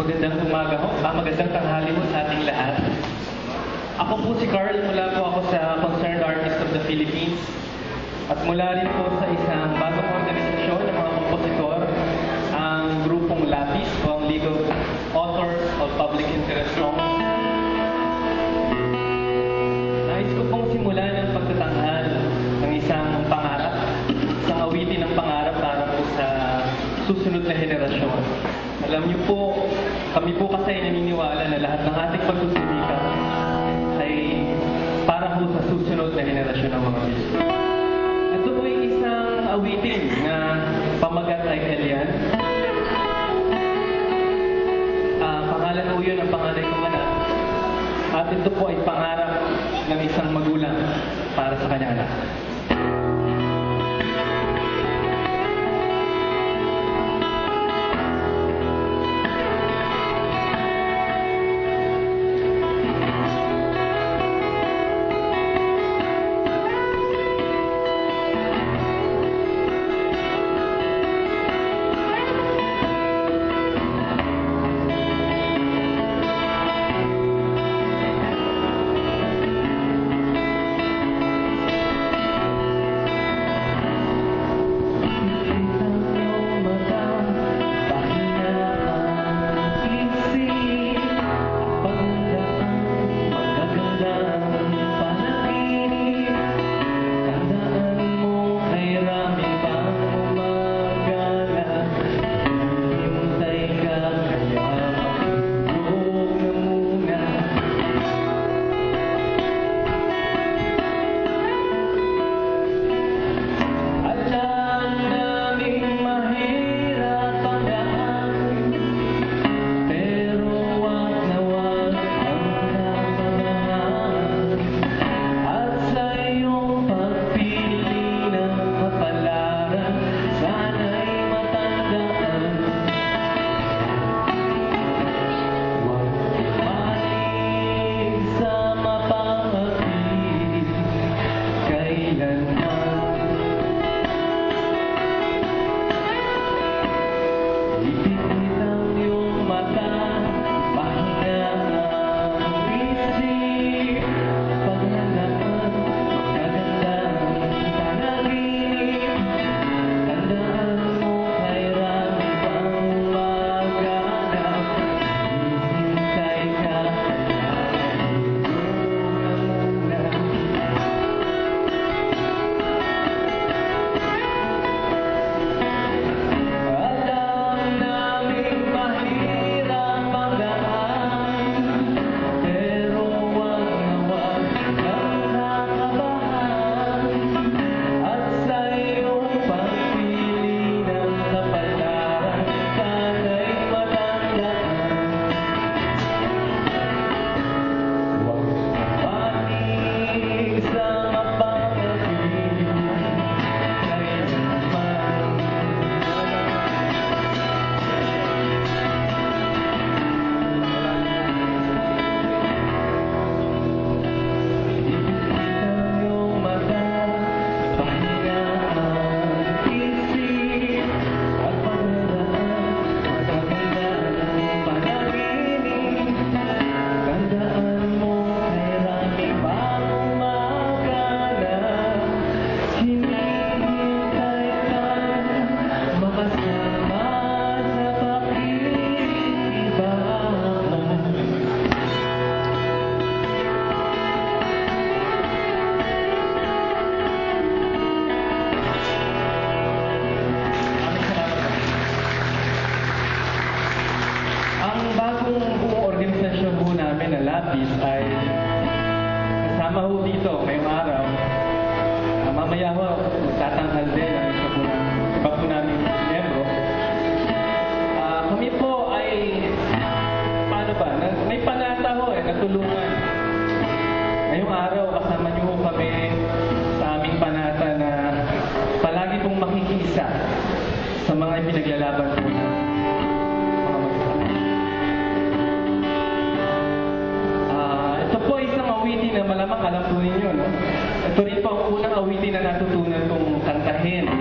Magandang umaga ho. Magandang tanghali ho sa ating lahat. Ako po si Carl, mula po ako sa Concerned Artists of the Philippines. At mula rin po sa isang bagong organisasyon ng mga kompositor, ang grupong LAPIS o ang League of Authors of Public Interest Songs. Nais ko pong simulan ang pagtatanghal ng isang pangarap, isang awitin ng pangarap para po sa susunod na henerasyon. Alam niyo po, kami po kasi naniniwala na lahat ng ating pagsusumikap ay para po sa susunod na henerasyon ng mga Pilipino. Ito po ay isang awitin na pamagat ay Elian. Pangalan po yun ang panganay kong anak. At ito po ay pangarap ng isang magulang para sa kanyang anak. Ay kasama ho dito ngayong araw. Mamaya ho, magtatanghal din ang iba po namin miyembro. Kami po ay, paano ba, may panata ho natulungan. Ngayong araw, kasama niyo ho kami sa aming panata na palagi pong makikiisa sa mga ipinaglalaban po namin. Awitin na malamang alam po ninyo, no? Ito rin po ang unang awitin na natutunan kong kantahin